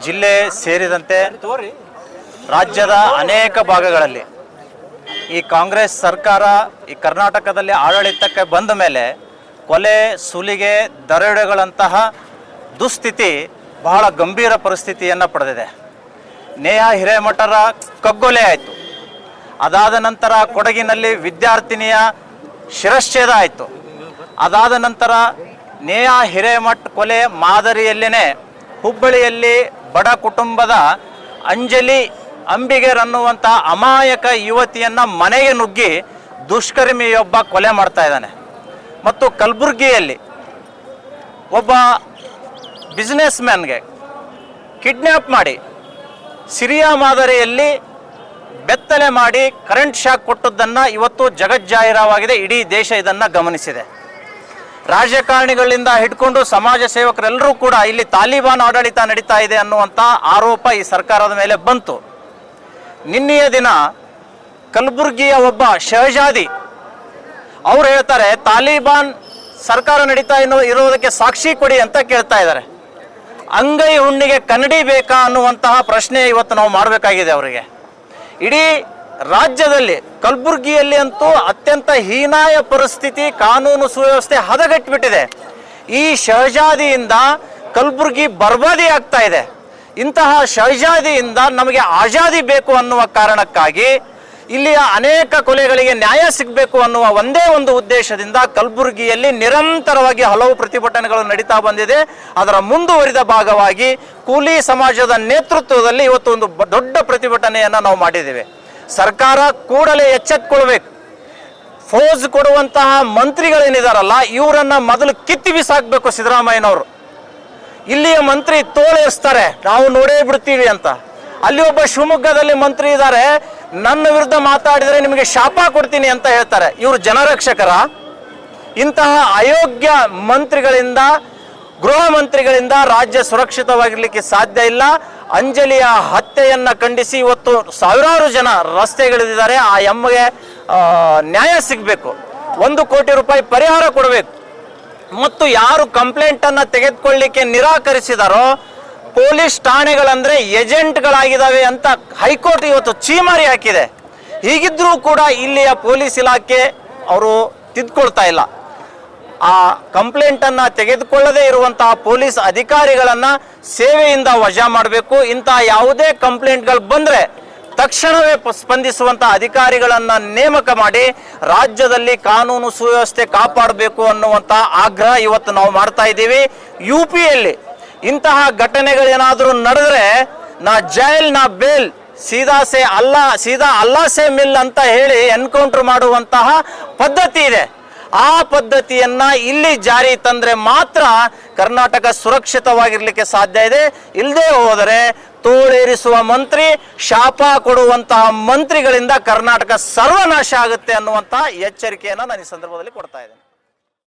ಜಿಲ್ಲೆ ಸೇರಿದಂತೆ ರಾಜ್ಯದ ಅನೇಕ ಭಾಗಗಳಲ್ಲಿ ಈ ಕಾಂಗ್ರೆಸ್ ಸರ್ಕಾರ ಈ ಕರ್ನಾಟಕದಲ್ಲಿ ಆಡಳಿತಕ್ಕೆ ಬಂದ ಮೇಲೆ ಕೊಲೆ ಸುಲಿಗೆ ದರೋಡೆಗಳಂತಹ ದುಸ್ಥಿತಿ ಬಹಳ ಗಂಭೀರ ಪರಿಸ್ಥಿತಿಯನ್ನು ಪಡೆದಿದೆ. ನೇಹಾ ಹಿರೇಮಠರ ಕಗ್ಗೊಲೆ ಆಯಿತು. ಅದಾದ ನಂತರ ಕೊಡಗಿನಲ್ಲಿ ವಿದ್ಯಾರ್ಥಿನಿಯ ಶಿರಚ್ಛೇದ ಆಯಿತು. ಅದಾದ ನಂತರ ನೇಹಾ ಹಿರೇಮಠ್ ಕೊಲೆ ಮಾದರಿಯಲ್ಲೇ ಹುಬ್ಬಳ್ಳಿಯಲ್ಲಿ ಬಡ ಕುಟುಂಬದ ಅಂಜಲಿ ಅಂಬಿಗರ್ ಅನ್ನುವಂಥ ಅಮಾಯಕ ಯುವತಿಯನ್ನು ಮನೆಗೆ ನುಗ್ಗಿ ದುಷ್ಕರ್ಮಿಯೊಬ್ಬ ಕೊಲೆ ಮಾಡ್ತಾ ಇದ್ದಾನೆ. ಮತ್ತು ಕಲಬುರಗಿಯಲ್ಲಿ ಒಬ್ಬ ಬಿಸ್ನೆಸ್ ಮ್ಯಾನ್ಗೆ ಕಿಡ್ನ್ಯಾಪ್ ಮಾಡಿ ಸಿರಿಯಾ ಮಾದರಿಯಲ್ಲಿ ಬೆತ್ತಲೆ ಮಾಡಿ ಕರೆಂಟ್ ಶಾಕ್ ಕೊಟ್ಟದ್ದನ್ನು ಇವತ್ತು ಜಗಜ್ಜಾಹಿರವಾಗಿದೆ. ಇಡೀ ದೇಶ ಇದನ್ನು ಗಮನಿಸಿದೆ. ರಾಜಕಾರಣಿಗಳಿಂದ ಹಿಡ್ಕೊಂಡು ಸಮಾಜ ಸೇವಕರೆಲ್ಲರೂ ಕೂಡ ಇಲ್ಲಿ ತಾಲಿಬಾನ್ ಆಡಳಿತ ನಡೀತಾ ಇದೆ ಅನ್ನುವಂಥ ಆರೋಪ ಈ ಸರ್ಕಾರದ ಮೇಲೆ ಬಂತು. ನಿನ್ನೆಯ ದಿನ ಕಲಬುರಗಿಯ ಒಬ್ಬ ಶಹಜಾದಿ ಅವ್ರು ಹೇಳ್ತಾರೆ, ತಾಲಿಬಾನ್ ಸರ್ಕಾರ ನಡೀತಾ ಇರೋದಕ್ಕೆ ಸಾಕ್ಷಿ ಕೊಡಿ ಅಂತ ಕೇಳ್ತಾ ಇದ್ದಾರೆ. ಅಂಗೈ ಹುಣ್ಣಿಗೆ ಕನ್ನಡಿ ಬೇಕಾ ಅನ್ನುವಂತಹ ಪ್ರಶ್ನೆ ಇವತ್ತು ನಾವು ಮಾಡಬೇಕಾಗಿದೆ ಅವರಿಗೆ. ಇಡೀ ರಾಜ್ಯದಲ್ಲಿ ಕಲಬುರಗಿಯಲ್ಲಿ ಅಂತೂ ಅತ್ಯಂತ ಹೀನಾಯ ಪರಿಸ್ಥಿತಿ, ಕಾನೂನು ಸುವ್ಯವಸ್ಥೆ ಹದಗೆಟ್ಬಿಟ್ಟಿದೆ. ಈ ಶಹಜಾದಿಯಿಂದ ಕಲಬುರಗಿ ಬರ್ಬಾದಿ ಆಗ್ತಾ ಇದೆ. ಇಂತಹ ಶಹಜಾದಿಯಿಂದ ನಮಗೆ ಆಜಾದಿ ಬೇಕು ಅನ್ನುವ ಕಾರಣಕ್ಕಾಗಿ ಇಲ್ಲಿಯ ಅನೇಕ ಕೊಲೆಗಳಿಗೆ ನ್ಯಾಯ ಸಿಗಬೇಕು ಅನ್ನುವ ಒಂದೇ ಒಂದು ಉದ್ದೇಶದಿಂದ ಕಲಬುರಗಿಯಲ್ಲಿ ನಿರಂತರವಾಗಿ ಹಲವು ಪ್ರತಿಭಟನೆಗಳು ನಡೀತಾ ಬಂದಿದೆ. ಅದರ ಮುಂದುವರಿದ ಭಾಗವಾಗಿ ಕೂಲಿ ಸಮಾಜದ ನೇತೃತ್ವದಲ್ಲಿ ಇವತ್ತು ಒಂದು ದೊಡ್ಡ ಪ್ರತಿಭಟನೆಯನ್ನು ನಾವು ಮಾಡಿದ್ದೇವೆ. ಸರ್ಕಾರ ಕೂಡಲೇ ಎಚ್ಚೆತ್ತುಕೊಳ್ಬೇಕು. ಫೌಜ್ ಕೊಡುವಂತಹ ಮಂತ್ರಿಗಳೇನಿದಾರಲ್ಲ ಇವರನ್ನ ಮೊದಲು ಕಿತ್ತಿ ಬಿಸಾಕಬೇಕು ಸಿದ್ದರಾಮಯ್ಯನವರು. ಇಲ್ಲಿಯ ಮಂತ್ರಿ ತೋಳೇರಿಸ್ತಾರೆ, ನಾವು ನೋಡೇ ಬಿಡ್ತೀವಿ ಅಂತ. ಅಲ್ಲಿ ಒಬ್ಬ ಶಿವಮೊಗ್ಗದಲ್ಲಿ ಮಂತ್ರಿ ಇದ್ದಾರೆ, ನನ್ನ ವಿರುದ್ಧ ಮಾತಾಡಿದರೆ ನಿಮಗೆ ಶಾಪ ಕೊಡ್ತೀನಿ ಅಂತ ಹೇಳ್ತಾರೆ. ಇವರು ಜನರಕ್ಷಕರ? ಇಂತಹ ಅಯೋಗ್ಯ ಮಂತ್ರಿಗಳಿಂದ, ಗೃಹ ಮಂತ್ರಿಗಳಿಂದ ರಾಜ್ಯ ಸುರಕ್ಷಿತವಾಗಿರ್ಲಿಕ್ಕೆ ಸಾಧ್ಯ ಇಲ್ಲ. ಅಂಜಲಿಯ ಹತ್ಯೆಯನ್ನು ಖಂಡಿಸಿ ಇವತ್ತು ಸಾವಿರಾರು ಜನ ರಸ್ತೆಗಿಳಿದಿದ್ದಾರೆ. ಆ ಎಮ್ಮಗೆ ನ್ಯಾಯ ಸಿಗಬೇಕು. 1 ಕೋಟಿ ರೂಪಾಯಿ ಪರಿಹಾರ ಕೊಡಬೇಕು. ಮತ್ತು ಯಾರು ಕಂಪ್ಲೇಂಟನ್ನು ತೆಗೆದುಕೊಳ್ಳಿಕ್ಕೆ ನಿರಾಕರಿಸಿದಾರೋ ಪೊಲೀಸ್ ಠಾಣೆಗಳಂದ್ರೆ ಏಜೆಂಟ್ಗಳಾಗಿದ್ದಾವೆ ಅಂತ ಹೈಕೋರ್ಟ್ ಇವತ್ತು ಛೀಮಾರಿ ಹಾಕಿದೆ. ಹೀಗಿದ್ರೂ ಕೂಡ ಇಲ್ಲಿಯ ಪೊಲೀಸ್ ಇಲಾಖೆ ಅವರು ತಿದ್ಕೊಳ್ತಾ ಇಲ್ಲ. ಆ ಕಂಪ್ಲೇಂಟನ್ನು ತೆಗೆದುಕೊಳ್ಳದೇ ಇರುವಂತಹ ಪೊಲೀಸ್ ಅಧಿಕಾರಿಗಳನ್ನು ಸೇವೆಯಿಂದ ವಜಾ ಮಾಡಬೇಕು. ಇಂತಹ ಯಾವುದೇ ಕಂಪ್ಲೇಂಟ್ಗಳು ಬಂದರೆ ತಕ್ಷಣವೇ ಸ್ಪಂದಿಸುವಂಥ ಅಧಿಕಾರಿಗಳನ್ನು ನೇಮಕ ಮಾಡಿ ರಾಜ್ಯದಲ್ಲಿ ಕಾನೂನು ಸುವ್ಯವಸ್ಥೆ ಕಾಪಾಡಬೇಕು ಅನ್ನುವಂಥ ಆಗ್ರಹ ಇವತ್ತು ನಾವು ಮಾಡ್ತಾ ಇದ್ದೀವಿ. UPಯಲ್ಲಿ ಇಂತಹ ಘಟನೆಗಳೇನಾದರೂ ನಡೆದರೆ ನಾ ಜೈಲ್ ನಾ ಬೇಲ್ ಸೀದಾ ಅಲ್ಲಾ ಸೇ ಮಿಲ್ ಅಂತ ಹೇಳಿ ಎನ್ಕೌಂಟರ್ ಮಾಡುವಂತಹ ಪದ್ಧತಿ ಇದೆ. ಆ ಪದ್ಧತಿಯನ್ನ ಇಲ್ಲಿ ಜಾರಿ ತಂದ್ರೆ ಮಾತ್ರ ಕರ್ನಾಟಕ ಸುರಕ್ಷಿತವಾಗಿರ್ಲಿಕ್ಕೆ ಸಾಧ್ಯ ಇದೆ. ಇಲ್ಲದೆ ಹೋದರೆ ತೋಳೇರಿಸುವ ಮಂತ್ರಿ, ಶಾಪ ಕೊಡುವಂತಹ ಮಂತ್ರಿಗಳಿಂದ ಕರ್ನಾಟಕ ಸರ್ವನಾಶ ಆಗುತ್ತೆ ಅನ್ನುವಂತಹ ಎಚ್ಚರಿಕೆಯನ್ನು ನಾನು ಈ ಸಂದರ್ಭದಲ್ಲಿ ಕೊಡ್ತಾ ಇದ್ದೇನೆ.